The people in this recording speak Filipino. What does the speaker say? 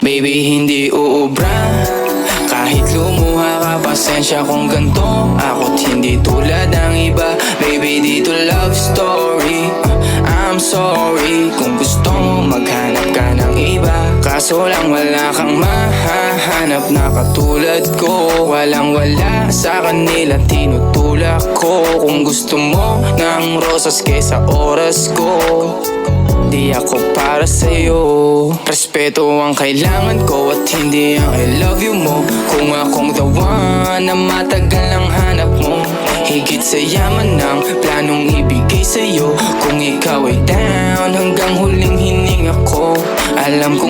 Baby, hindi uubra kahit lumuha ka, pasensya kung ganto. Ako't hindi tulad ng iba. Baby, dito love story. I'm sorry kung gusto mo maghanap ka ng iba. Kaso lang wala kang mahahanap na katulad ko. Walang wala sa kanila, tinutulak ko. Kung gusto mo ng rosas kesa oras ko, di ako para sa'yo. Respeto ang kailangan ko at hindi ang I love you mo. Kung akong the one na matagal ang hanap mo, higit sa yaman ng planong ibigay sa'yo. Kung ikaw ay down hanggang huling hininga ko, alam kong